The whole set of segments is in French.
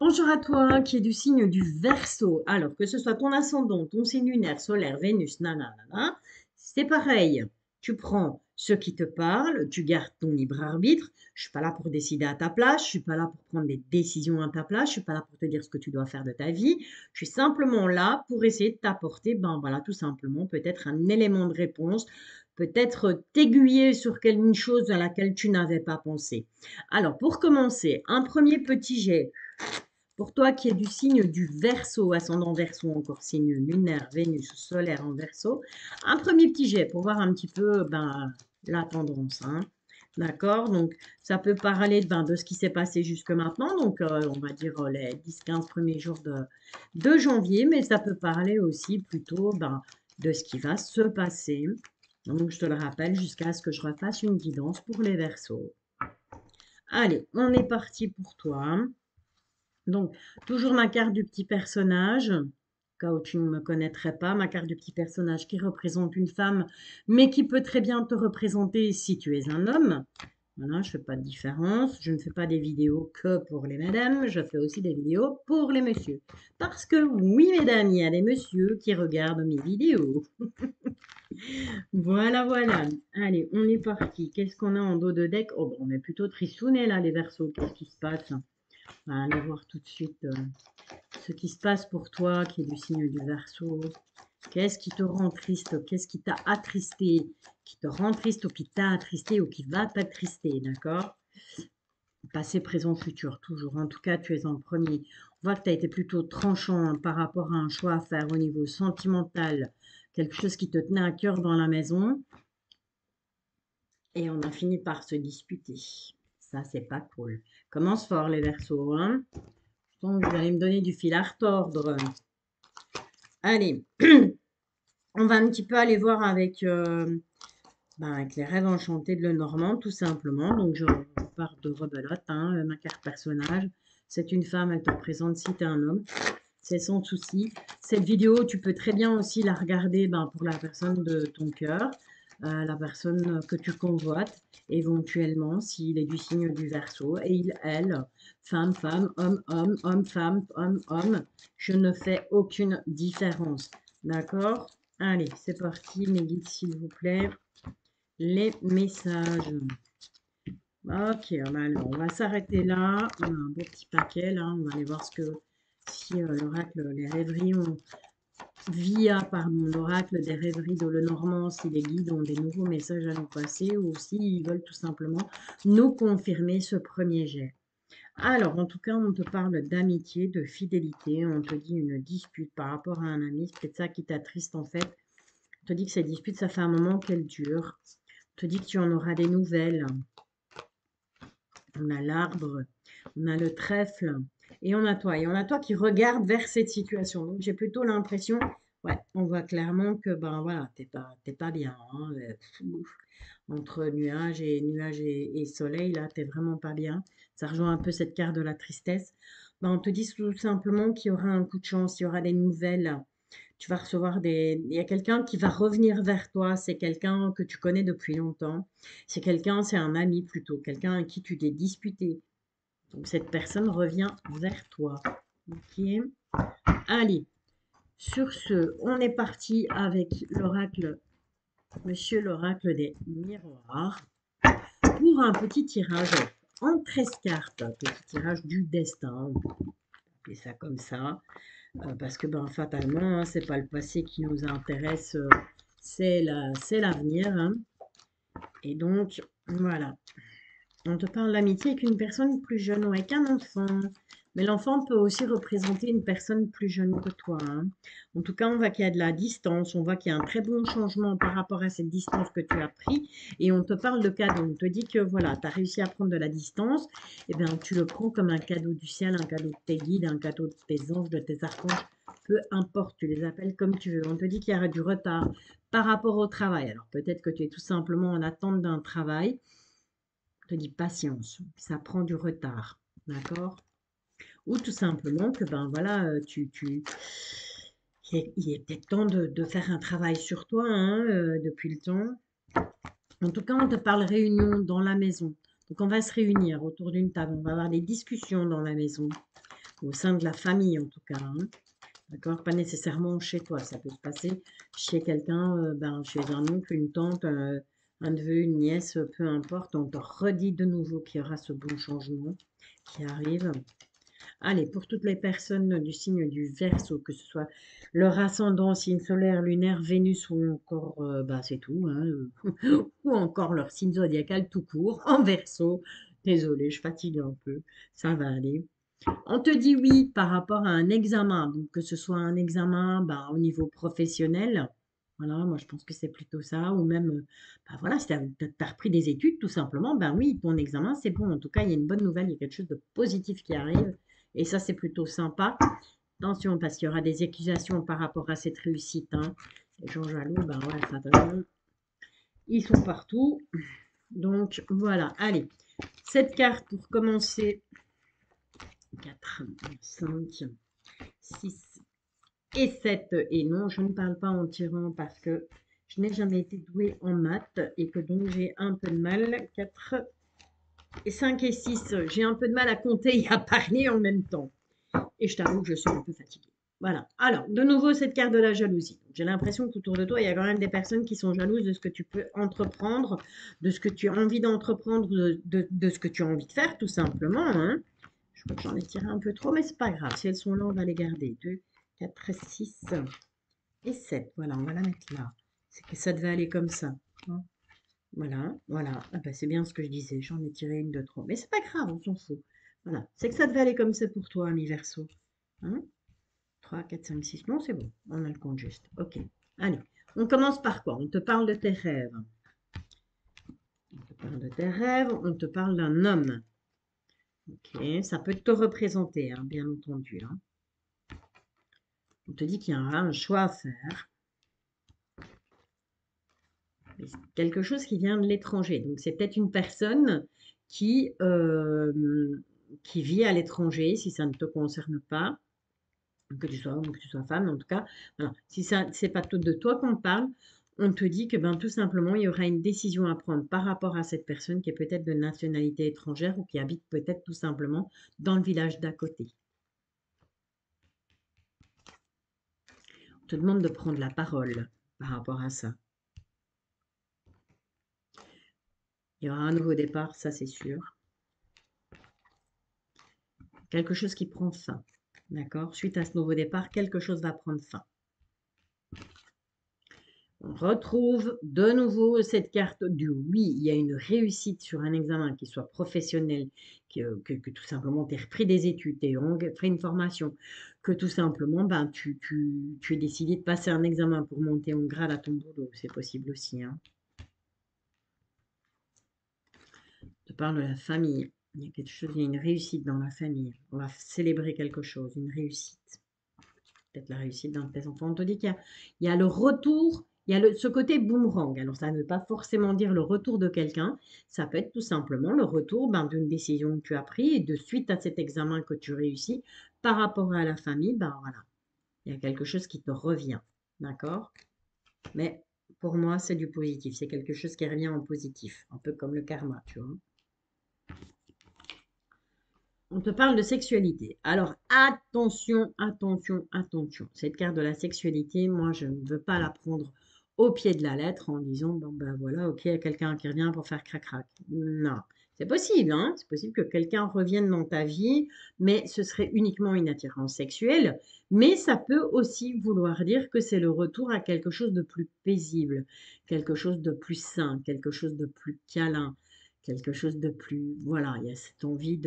Bonjour à toi qui est du signe du Verseau. Alors, que ce soit ton ascendant, ton signe lunaire, solaire, Vénus, nanana, c'est pareil. Tu prends ce qui te parle, tu gardes ton libre arbitre. Je suis pas là pour décider à ta place, je suis pas là pour prendre des décisions à ta place, je suis pas là pour te dire ce que tu dois faire de ta vie. Je suis simplement là pour essayer de t'apporter, ben voilà, tout simplement, peut-être un élément de réponse, peut-être t'aiguiller sur quelque chose à laquelle tu n'avais pas pensé. Alors, pour commencer, un premier petit jet. Pour toi qui es du signe du Verseau, ascendant Verseau, encore signe lunaire, Vénus, solaire en Verseau, un premier petit jet pour voir un petit peu la tendance. Hein. D'accord? Donc, ça peut parler de ce qui s'est passé jusque maintenant, donc on va dire les 10-15 premiers jours de janvier, mais ça peut parler aussi plutôt de ce qui va se passer. Donc, je te le rappelle, jusqu'à ce que je refasse une guidance pour les Verseaux. Allez, on est parti pour toi. Donc, toujours ma carte du petit personnage, au cas où tu ne me connaîtrais pas, ma carte du petit personnage qui représente une femme, mais qui peut très bien te représenter si tu es un homme. Voilà, je ne fais pas de différence. Je ne fais pas des vidéos que pour les madames, je fais aussi des vidéos pour les messieurs. Parce que oui, mesdames, il y a des messieurs qui regardent mes vidéos. Voilà, voilà. Allez, on est parti. Qu'est-ce qu'on a en dos de deck? Oh, on est plutôt tristounet là, les versos. Qu'est-ce qui se passe? On va aller voir tout de suite ce qui se passe pour toi qui est du signe du Verseau. Qu'est-ce qui te rend triste? Qu'est-ce qui t'a attristé? Qui te rend triste ou qui t'a attristé ou qui va t'attrister, d'accord? Passé, présent, futur, toujours. En tout cas, tu es en premier. On voit que tu as été plutôt tranchant par rapport à un choix à faire au niveau sentimental, quelque chose qui te tenait à cœur dans la maison, et on a fini par se disputer. Ça, c'est pas cool. Commence fort, les Verseaux, hein? Donc, vous allez me donner du fil à retordre. Allez, on va un petit peu aller voir avec les rêves enchantés de Lenormand, tout simplement. Donc, je pars de rebelote, hein, ma carte personnage. C'est une femme, elle te représente si tu es un homme. C'est sans souci. Cette vidéo, tu peux très bien aussi la regarder pour la personne de ton cœur, la personne que tu convoites, éventuellement, s'il est du signe du Verseau. Et il, elle, femme, femme, homme, homme, homme, femme, homme, homme. Je ne fais aucune différence. D'accord? Allez, c'est parti, mes guides, s'il vous plaît. Les messages. Ok, alors on va s'arrêter là. On a un beau petit paquet là. On va aller voir si l'oracle, les rêveries ont, l'oracle des rêveries de Lenormand, si les guides ont des nouveaux messages à nous passer ou s'ils veulent tout simplement nous confirmer ce premier jet. Alors, en tout cas, on te parle d'amitié, de fidélité. On te dit une dispute par rapport à un ami. C'est peut-être ça qui t'attriste en fait. On te dit que cette dispute, ça fait un moment qu'elle dure. On te dit que tu en auras des nouvelles. On a l'arbre, on a le trèfle et on a toi. Et on a toi qui regarde vers cette situation. Donc j'ai plutôt l'impression, ouais, on voit clairement que ben voilà, t'es pas bien. Hein, entre nuages et soleil, là, t'es vraiment pas bien. Ça rejoint un peu cette carte de la tristesse. Ben, on te dit tout simplement qu'il y aura un coup de chance, il y aura des nouvelles. Tu vas recevoir des... Il y a quelqu'un qui va revenir vers toi. C'est quelqu'un que tu connais depuis longtemps. C'est un ami plutôt, quelqu'un à qui tu t'es disputé. Donc cette personne revient vers toi. Ok. Allez, sur ce, on est parti avec l'oracle, monsieur l'oracle des miroirs, pour un petit tirage en 13 cartes. Petit tirage du destin, on peut appeler ça comme ça. Parce que fatalement, hein, c'est pas le passé qui nous intéresse, c'est l'avenir. Hein. Et donc, voilà. On te parle d'amitié avec une personne plus jeune ou avec un enfant. Mais l'enfant peut aussi représenter une personne plus jeune que toi. Hein. En tout cas, on voit qu'il y a de la distance. On voit qu'il y a un très bon changement par rapport à cette distance que tu as pris. Et on te parle de cadeau. On te dit que voilà, tu as réussi à prendre de la distance. Et bien, tu le prends comme un cadeau du ciel, un cadeau de tes guides, un cadeau de tes anges, de tes archanges. Peu importe, tu les appelles comme tu veux. On te dit qu'il y aura du retard par rapport au travail. Alors peut-être que tu es tout simplement en attente d'un travail. Je te dis patience, ça prend du retard, d'accord? Ou tout simplement que ben voilà, il est peut-être temps de faire un travail sur toi hein, depuis le temps. En tout cas, on te parle réunion dans la maison. Donc on va se réunir autour d'une table, on va avoir des discussions dans la maison. au sein de la famille en tout cas, hein. D'accord? Pas nécessairement chez toi, ça peut se passer chez quelqu'un, ben, chez un oncle, une tante, un neveu, une nièce, peu importe. On te redit de nouveau qu'il y aura ce bon changement qui arrive. Allez, pour toutes les personnes du signe du Verseau, que ce soit leur ascendant, signe solaire, lunaire, Vénus ou encore, bah, c'est tout, hein, ou encore leur signe zodiacal tout court, en Verseau. Désolée, je fatigue un peu, ça va aller. On te dit oui par rapport à un examen, donc que ce soit un examen bah, au niveau professionnel. Voilà, moi je pense que c'est plutôt ça, ou même, bah voilà, si tu as repris des études, tout simplement, ben oui, ton examen, c'est bon. En tout cas, il y a une bonne nouvelle, il y a quelque chose de positif qui arrive, et ça, c'est plutôt sympa. Attention, parce qu'il y aura des accusations par rapport à cette réussite, hein. Les gens jaloux, ben ouais, ça, ils sont partout. Donc voilà, allez, cette carte pour commencer. 4, 5, 6 et 7. Et non, je ne parle pas en tirant parce que je n'ai jamais été douée en maths et que donc j'ai un peu de mal. 4 et 5 et 6, j'ai un peu de mal à compter et à parler en même temps. Et je t'avoue que je suis un peu fatiguée. Voilà. Alors, de nouveau, cette carte de la jalousie. J'ai l'impression qu'autour de toi, il y a quand même des personnes qui sont jalouses de ce que tu peux entreprendre, de ce que tu as envie d'entreprendre, de ce que tu as envie de faire, tout simplement, hein. Je crois que j'en ai tiré un peu trop, mais c'est pas grave. Si elles sont là, on va les garder. 2, 4, 6 et 7. Voilà, on va la mettre là. C'est que ça devait aller comme ça, hein. Voilà, voilà. Ah ben, c'est bien ce que je disais. J'en ai tiré une de trop. Mais c'est pas grave, on s'en fout. Voilà. C'est que ça devait aller comme ça pour toi, ami Verseau. Hein? 3, 4, 5, 6. Non, c'est bon. On a le compte juste. Ok. Allez. On commence par quoi? On te parle de tes rêves. On te parle de tes rêves. On te parle d'un homme. Ok. Ça peut te représenter, hein, bien entendu, hein. On te dit qu'il y aura un choix à faire. Quelque chose qui vient de l'étranger. Donc, c'est peut-être une personne qui, qui vit à l'étranger, si ça ne te concerne pas, que tu sois homme ou que tu sois femme, en tout cas. Voilà. Si ça, c'est pas de toi qu'on parle, on te dit que ben, tout simplement, il y aura une décision à prendre par rapport à cette personne qui est peut-être de nationalité étrangère ou qui habite peut-être tout simplement dans le village d'à côté. On te demande de prendre la parole par rapport à ça. Il y aura un nouveau départ, ça c'est sûr. Quelque chose qui prend fin. D'accord? Suite à ce nouveau départ, quelque chose va prendre fin. On retrouve de nouveau cette carte du oui. Il y a une réussite sur un examen, qui soit professionnel, que tout simplement tu aies repris des études, tu aies fait une formation, que tout simplement ben, tu aies décidé de passer un examen pour monter en grade à ton boulot. C'est possible aussi, hein. Je te parle de la famille. Il y a quelque chose, il y a une réussite dans la famille. On va célébrer quelque chose, une réussite. Peut-être la réussite d'un de tes enfants. On te dit qu'il y a le retour, il y a ce côté boomerang. Alors, ça ne veut pas forcément dire le retour de quelqu'un. Ça peut être tout simplement le retour ben, d'une décision que tu as prise et de suite à cet examen que tu réussis par rapport à la famille, ben voilà. Il y a quelque chose qui te revient. D'accord? Mais pour moi, c'est du positif. C'est quelque chose qui revient en positif. Un peu comme le karma, tu vois. On te parle de sexualité. Alors attention, attention, attention. Cette carte de la sexualité, moi, je ne veux pas la prendre au pied de la lettre en disant, bon ben voilà, ok, il y a quelqu'un qui revient pour faire crac-crac. Non, c'est possible, hein. C'est possible que quelqu'un revienne dans ta vie, mais ce serait uniquement une attirance sexuelle. Mais ça peut aussi vouloir dire que c'est le retour à quelque chose de plus paisible, quelque chose de plus sain, quelque chose de plus câlin, quelque chose de plus... Voilà, il y a cette envie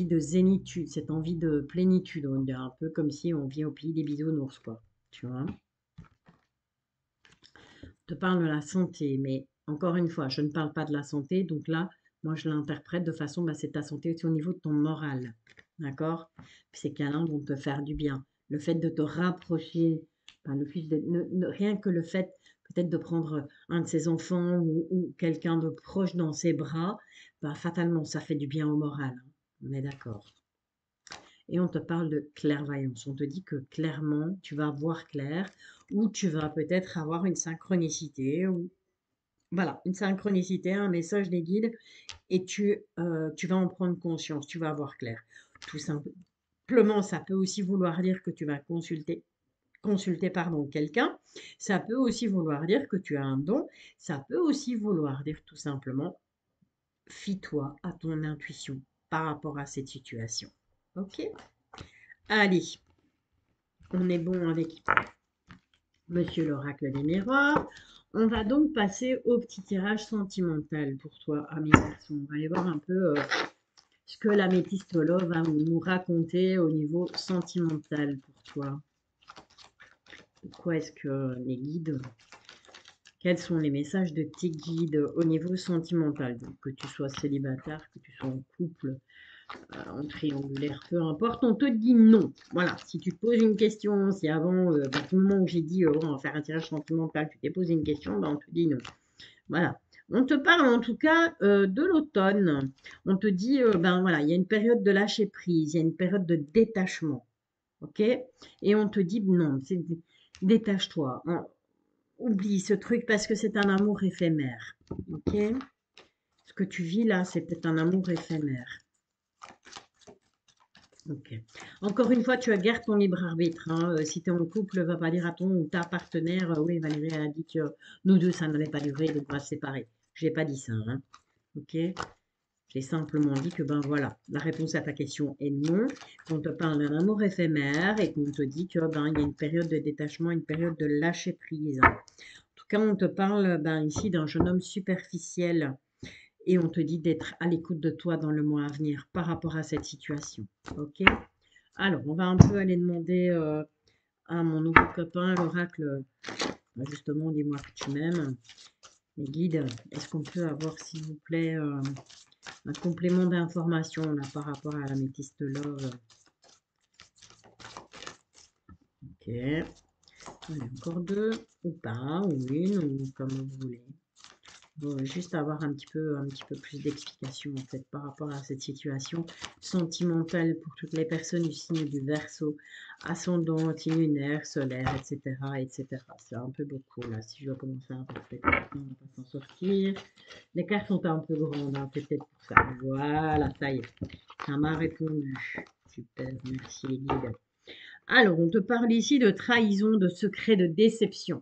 de zénitude, cette envie de plénitude. On dirait un peu comme si on vient au pays des bisounours, quoi. Tu vois? Je te parle de la santé, mais encore une fois, je ne parle pas de la santé, donc là, moi, je l'interprète de façon, bah, c'est ta santé aussi au niveau de ton moral. D'accord? Puis ces câlins vont te faire du bien. Le fait de te rapprocher, enfin, rien que le fait peut-être de prendre un de ses enfants ou quelqu'un de proche dans ses bras, bah, fatalement, ça fait du bien au moral, hein. On est d'accord. Et on te parle de clairvoyance. On te dit que clairement, tu vas voir clair ou tu vas peut-être avoir une synchronicité ou voilà, une synchronicité, un message des guides et tu vas en prendre conscience, tu vas voir clair. Tout simplement, ça peut aussi vouloir dire que tu vas consulter pardon, quelqu'un. Ça peut aussi vouloir dire que tu as un don. Ça peut aussi vouloir dire tout simplement, fie-toi à ton intuition par rapport à cette situation. Ok? Allez, on est bon avec Monsieur l'oracle des miroirs. On va donc passer au petit tirage sentimental pour toi, ami garçon. On va aller voir un peu ce que l'améthystologue va nous raconter au niveau sentimental pour toi. Pourquoi est-ce que les guides, quels sont les messages de tes guides au niveau sentimental? Donc, que tu sois célibataire, que tu sois en couple, en triangulaire, peu importe, on te dit non. Voilà, si tu te poses une question, si avant, au moment où j'ai dit on va faire un tirage sentimental, tu t'es posé une question, on te dit non. Voilà. On te parle en tout cas de l'automne. On te dit, ben voilà, il y a une période de lâcher prise, il y a une période de détachement. Ok? Et on te dit non, détache-toi. Oublie ce truc parce que c'est un amour éphémère. Ok? Ce que tu vis là, c'est peut-être un amour éphémère. Ok. Encore une fois, tu as garde ton libre arbitre. Hein. Si tu es en couple, va pas dire à ton ou ta partenaire, oui, Valérie elle a dit que nous deux, ça n'allait pas durer, donc on va se séparer. Je n'ai pas dit ça. Hein. Ok. J'ai simplement dit que, ben voilà, la réponse à ta question est non, qu'on te parle d'un amour éphémère et qu'on te dit que, ben, il y a une période de détachement, une période de lâcher prise. En tout cas, on te parle, ben, ici d'un jeune homme superficiel et on te dit d'être à l'écoute de toi dans le mois à venir par rapport à cette situation. Ok? Alors, on va un peu aller demander à mon nouveau copain, l'oracle, justement, dis-moi que tu m'aimes. Les guides, est-ce qu'on peut avoir, s'il vous plaît, un complément d'information là par rapport à l'améthyste love? Ok. Allez, encore deux, ou pas, ou une, ou comme vous voulez. Bon, juste avoir un petit peu plus d'explication en fait par rapport à cette situation sentimentale pour toutes les personnes du signe du Verseau, ascendant, signe lunaire, solaire, etc., etc. C'est un peu beaucoup là. Si je dois commencer à interpréter, on va pas s'en sortir. Les cartes sont un peu grandes, hein, c'est peut-être pour ça. Voilà, ça y est, ça m'a répondu. Super, merci les guides. Alors, on te parle ici de trahison, de secret, de déception.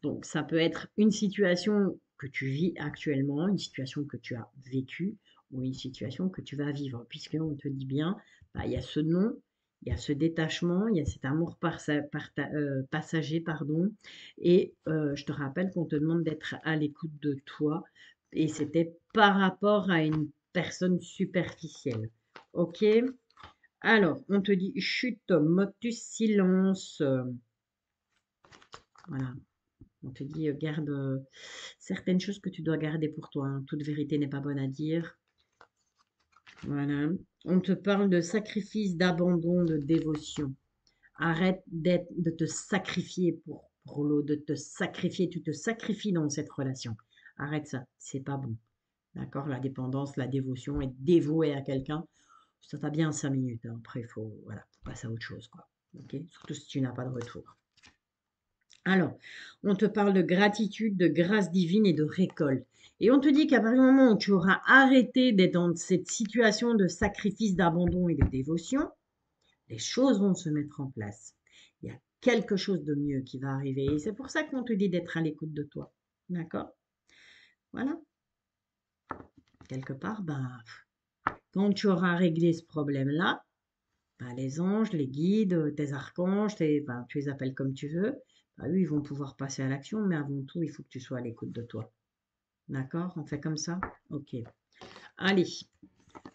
Donc, ça peut être une situation que tu vis actuellement, une situation que tu as vécue ou une situation que tu vas vivre, puisqu'on te dit bien, bah, il y a ce non, il y a ce détachement, il y a cet amour passager, pardon, et je te rappelle qu'on te demande d'être à l'écoute de toi, et c'était par rapport à une personne superficielle. Ok? Alors, on te dit chute, motus, silence. Voilà. On te dit garde certaines choses que tu dois garder pour toi. Hein. Toute vérité n'est pas bonne à dire. Voilà. On te parle de sacrifice, d'abandon, de dévotion. Arrête de te sacrifier pour l'autre, de te sacrifier. Tu te sacrifies dans cette relation. Arrête ça. C'est pas bon. D'accord? La dépendance, la dévotion, être dévoué à quelqu'un, ça va bien 5 minutes. Hein. Après, voilà, faut passer à autre chose. Quoi. Okay? Surtout si tu n'as pas de retour. Alors, on te parle de gratitude, de grâce divine et de récolte. Et on te dit qu'à partir du moment où tu auras arrêté d'être dans cette situation de sacrifice, d'abandon et de dévotion, les choses vont se mettre en place. Il y a quelque chose de mieux qui va arriver. Et c'est pour ça qu'on te dit d'être à l'écoute de toi. D'accord? Voilà. Quelque part, ben, quand tu auras réglé ce problème-là, ben, les anges, les guides, tes archanges, ben, tu les appelles comme tu veux, ben, eux, ils vont pouvoir passer à l'action, mais avant tout, il faut que tu sois à l'écoute de toi. D'accord? On fait comme ça? Ok. Allez,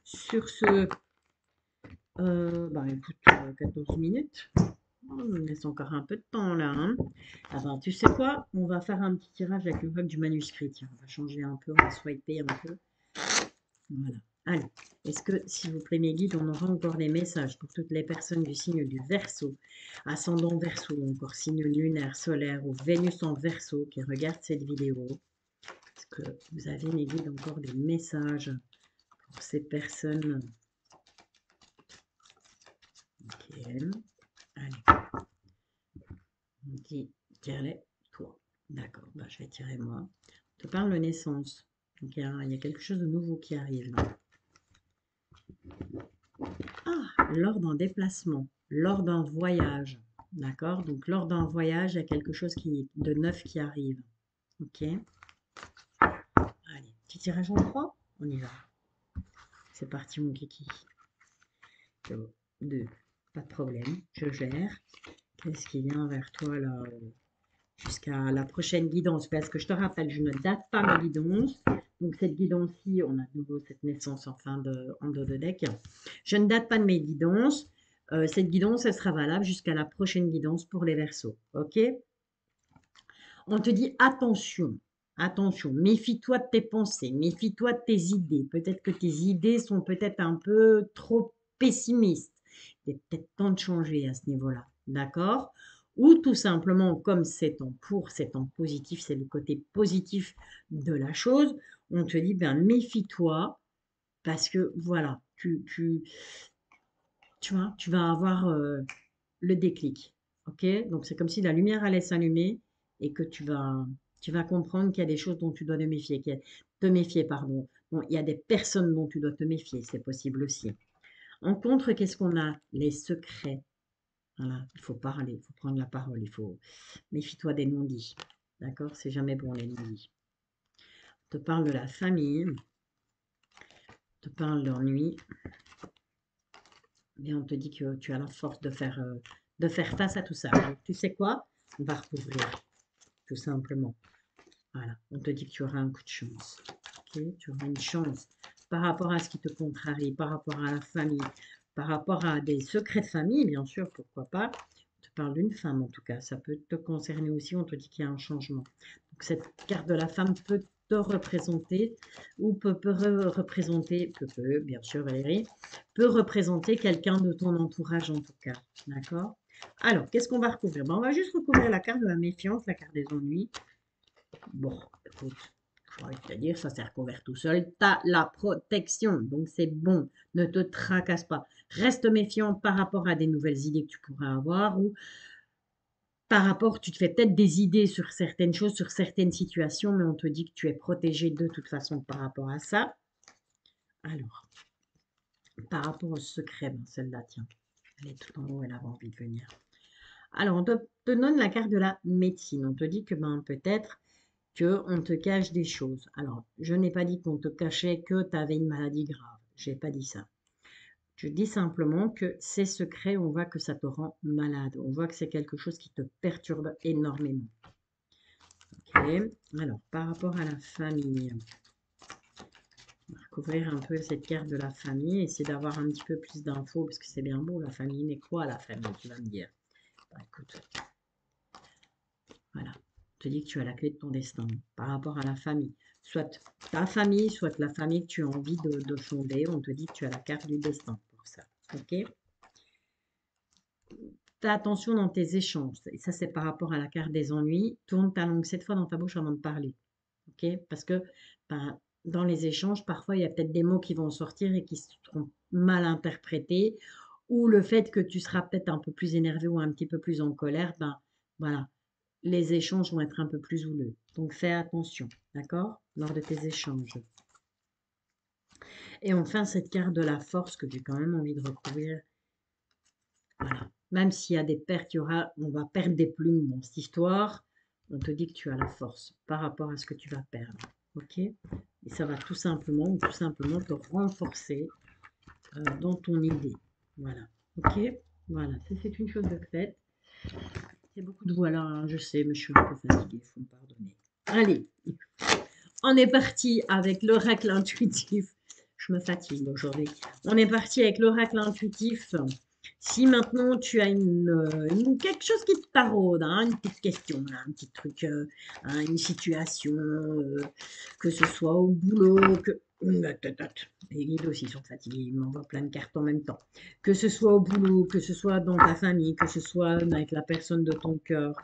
sur ce, bah écoute, 14 minutes. On nous laisse encore un peu de temps là. Hein. Ah ben, tu sais quoi? On va faire un petit tirage avec le vote du manuscrit. Tiens, on va changer un peu, on va swiper un peu. Voilà. Allez, est-ce que, s'il vous plaît, mes guides, on aura encore des messages pour toutes les personnes du signe du Verseau, ascendant Verseau, encore signe lunaire, solaire ou Vénus en Verseau qui regardent cette vidéo? Est-ce que vous avez, mes guides, encore des messages pour ces personnes? Ok. Allez. On dit, tire-les, toi. D'accord, bah, je vais tirer moi. On te parle de naissance. Donc, il y a quelque chose de nouveau qui arrive là. Ah, lors d'un déplacement, lors d'un voyage. D'accord? Donc, lors d'un voyage, il y a quelque chose de neuf qui arrive. Ok? Allez, petit tirage en 3, on y va. C'est parti, mon kiki. 2, pas de problème, je gère. Qu'est-ce qui vient vers toi là jusqu'à la prochaine guidance? Parce que je te rappelle, je ne date pas ma guidance. Donc cette guidance-ci, on a de nouveau cette naissance en dos de deck. Je ne date pas de mes guidances. Cette guidance, elle sera valable jusqu'à la prochaine guidance pour les Verseaux. Ok? On te dit attention, attention, méfie-toi de tes pensées, méfie-toi de tes idées. Peut-être que tes idées sont peut-être un peu trop pessimistes. Il est peut-être temps de changer à ce niveau-là, d'accord? Ou tout simplement, comme c'est en pour, c'est en positif, c'est le côté positif de la chose, on te dit, ben méfie-toi, parce que voilà, tu vois, tu vas avoir le déclic. Ok? Donc c'est comme si la lumière allait s'allumer et que tu vas comprendre qu'il y a des choses dont tu dois te méfier, pardon. Bon, il y a des personnes dont tu dois te méfier, c'est possible aussi. En contre, qu'est-ce qu'on a? Les secrets. Voilà, il faut parler, il faut prendre la parole, il faut méfie-toi des non-dits. D'accord? C'est jamais bon les non-dits. On te parle de la famille, on te parle d'ennui, et on te dit que tu as la force de faire face à tout ça. Donc, tu sais quoi? On va recouvrir, tout simplement. Voilà, on te dit que tu auras un coup de chance. Ok, tu auras une chance par rapport à ce qui te contrarie, par rapport à la famille, par rapport à des secrets de famille, bien sûr, pourquoi pas. On te parle d'une femme en tout cas, ça peut te concerner aussi, on te dit qu'il y a un changement. Donc cette carte de la femme peut te représenter ou peut représenter, bien sûr Valérie, peut représenter quelqu'un de ton entourage en tout cas, d'accord? Alors, qu'est-ce qu'on va recouvrir? Ben, on va juste recouvrir la carte de la méfiance, la carte des ennuis. Bon, écoute, j'ai envie de te dire, ça s'est recouvert tout seul. Tu as la protection, donc c'est bon. Ne te tracasse pas. Reste méfiant par rapport à des nouvelles idées que tu pourrais avoir ou par rapport, tu te fais peut-être des idées sur certaines choses, sur certaines situations, mais on te dit que tu es protégé de toute façon par rapport à ça. Alors, par rapport au secret, ben celle-là, tiens, elle est tout en haut, elle avait envie de venir. Alors, on te donne la carte de la médecine. On te dit que ben, peut-être qu'on te cache des choses. Alors, je n'ai pas dit qu'on te cachait que tu avais une maladie grave. Je n'ai pas dit ça. Je dis simplement que ces secrets, on voit que ça te rend malade. On voit que c'est quelque chose qui te perturbe énormément. Ok. Alors, par rapport à la famille, on va recouvrir un peu cette carte de la famille, essayer d'avoir un petit peu plus d'infos, parce que c'est bien beau la famille, mais quoi la famille, tu vas me dire? Bah, écoute, voilà. On te dit que tu as la clé de ton destin par rapport à la famille. Soit ta famille, soit la famille que tu as envie de fonder. On te dit que tu as la carte du destin pour ça. Ok? Fais attention dans tes échanges. Et ça, c'est par rapport à la carte des ennuis. Tourne ta langue 7 fois dans ta bouche avant de parler. Ok? Parce que ben, dans les échanges, parfois, il y a peut-être des mots qui vont sortir et qui seront mal interprétés. Ou le fait que tu seras peut-être un peu plus énervé ou un petit peu plus en colère, ben voilà, les échanges vont être un peu plus houleux. Donc fais attention, d'accord, lors de tes échanges. Et enfin, cette carte de la force que j'ai quand même envie de recouvrir. Voilà. Même s'il y a des pertes, on va perdre des plumes dans cette histoire. On te dit que tu as la force par rapport à ce que tu vas perdre. Ok? Et ça va tout simplement te renforcer dans ton idée. Voilà. Ok? Voilà. Ça, c'est une chose de faite. C'est beaucoup de voilà, hein, je sais, mais je suis un peu fatiguée, il faut me pardonner. Allez, on est parti avec l'oracle intuitif. Je me fatigue aujourd'hui. On est parti avec l'oracle intuitif. Si maintenant tu as quelque chose qui te taraude, hein, une petite question, un petit truc, hein, une situation, que ce soit au boulot, les guides aussi sont fatigués, ils m'envoient plein de cartes en même temps. Que ce soit au boulot, que ce soit dans ta famille, que ce soit avec la personne de ton cœur,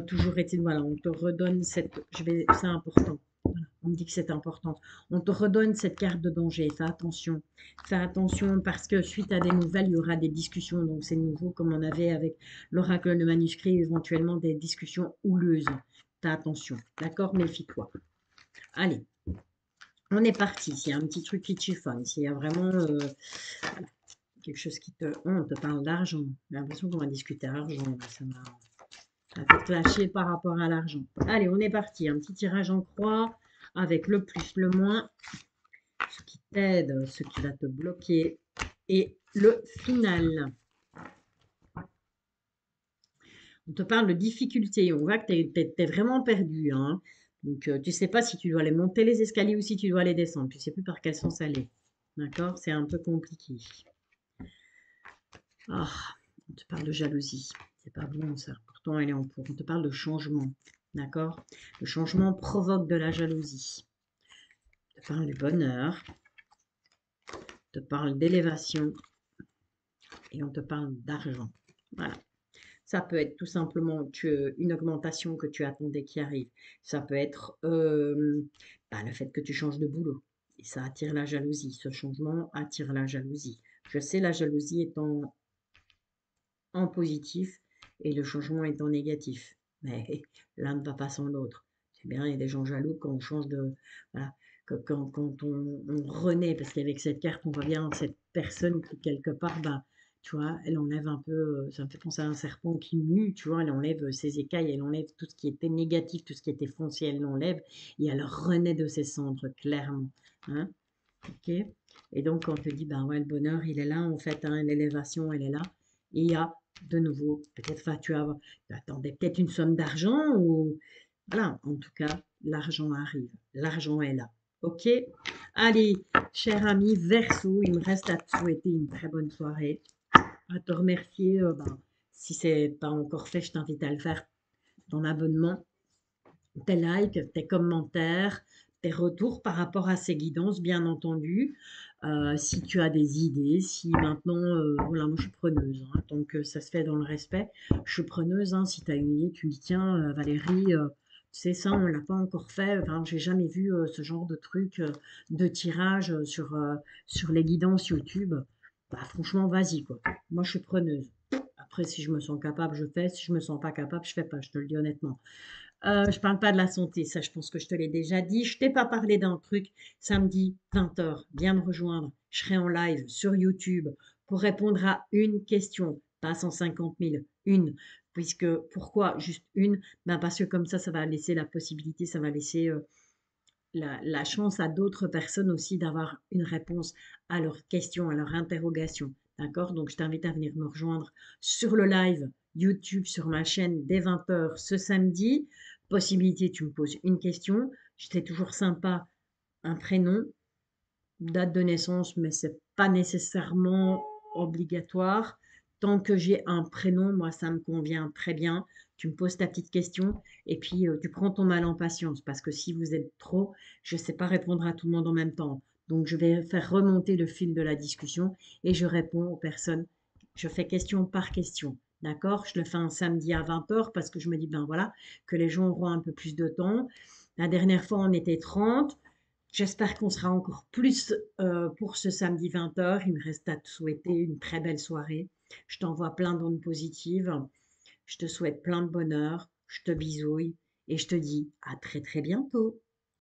toujours est-il, voilà, on te redonne c'est important. Voilà, on me dit que c'est important. On te redonne cette carte de danger. Fais attention. Fais attention parce que suite à des nouvelles, il y aura des discussions. Donc c'est nouveau comme on avait avec l'oracle de manuscrit, éventuellement des discussions houleuses. Fais attention. D'accord? Méfie-toi. Allez, on est parti. S'il y a un petit truc qui chiffonne, s'il y a vraiment quelque chose qui te... Oh, on te parle d'argent. J'ai l'impression qu'on va discuter argent. Là, ça fait clasher par rapport à l'argent. Allez, on est parti. Un petit tirage en croix avec le plus, le moins, ce qui t'aide, ce qui va te bloquer et le final. On te parle de difficultés. On voit que tu es, vraiment perdu, hein. Donc, tu ne sais pas si tu dois aller monter les escaliers ou si tu dois aller descendre. Tu ne sais plus par quel sens aller. D'accord? C'est un peu compliqué. Ah, on te parle de jalousie. C'est pas bon ça. Pourtant, elle est en pour. On te parle de changement. D'accord? Le changement provoque de la jalousie. On te parle du bonheur. On te parle d'élévation. Et on te parle d'argent. Voilà. Ça peut être tout simplement une augmentation que tu attendais qui arrive. Ça peut être le fait que tu changes de boulot. Et ça attire la jalousie. Ce changement attire la jalousie. Je sais, la jalousie est en positif et le changement est en négatif. Mais l'un ne va pas sans l'autre. C'est bien, il y a des gens jaloux quand on change de... Voilà, quand on renaît, parce qu'avec cette carte, on voit bien cette personne qui, quelque part, bah, tu vois, elle enlève un peu, ça me fait penser à un serpent qui mue, tu vois, elle enlève ses écailles, elle enlève tout ce qui était négatif, tout ce qui était foncier, elle l'enlève, et elle renaît de ses cendres, clairement. Hein, ok. Et donc, quand on te dit, ben ouais, le bonheur, il est là, en fait, hein, l'élévation, elle est là, et il y a de nouveau, peut-être, enfin, tu attendais peut-être une somme d'argent, ou, voilà, en tout cas, l'argent arrive, l'argent est là. Ok. Allez, cher ami Verseau, il me reste à te souhaiter une très bonne soirée, à te remercier. Si c'est pas encore fait, je t'invite à le faire. Ton abonnement, tes likes, tes commentaires, tes retours par rapport à ces guidances, bien entendu. Si tu as des idées, si maintenant, voilà, moi je suis preneuse, hein, tant que ça se fait dans le respect, je suis preneuse. Hein, si tu as une idée, tu me dis, tiens, Valérie, tu sais, ça, on ne l'a pas encore fait. Enfin, j'ai jamais vu ce genre de truc de tirage sur les guidances YouTube. Bah, franchement, vas-y, quoi. Moi, je suis preneuse. Après, si je me sens capable, je fais. Si je me sens pas capable, je fais pas. Je te le dis honnêtement. Je parle pas de la santé, ça je pense que je te l'ai déjà dit. Je t'ai pas parlé d'un truc. Samedi 20h, viens me rejoindre. Je serai en live sur YouTube pour répondre à une question, pas 150 000, une. Puisque pourquoi juste une? Ben parce que comme ça va laisser la possibilité, ça va laisser la chance à d'autres personnes aussi d'avoir une réponse à leurs questions, à leurs interrogations. D'accord? Donc, je t'invite à venir me rejoindre sur le live YouTube sur ma chaîne dès 20h ce samedi. Possibilité, tu me poses une question. J'étais toujours sympa, un prénom, date de naissance, mais c'est pas nécessairement obligatoire. Tant que j'ai un prénom, moi, ça me convient très bien. Tu me poses ta petite question et puis tu prends ton mal en patience parce que si vous êtes trop, je ne sais pas répondre à tout le monde en même temps. Donc, je vais faire remonter le fil de la discussion et je réponds aux personnes. Je fais question par question. D'accord? Je le fais un samedi à 20h parce que je me dis, ben voilà, que les gens auront un peu plus de temps. La dernière fois, on était 30. J'espère qu'on sera encore plus pour ce samedi 20h. Il me reste à te souhaiter une très belle soirée. Je t'envoie plein d'ondes positives. Je te souhaite plein de bonheur. Je te bisouille et je te dis à très très bientôt.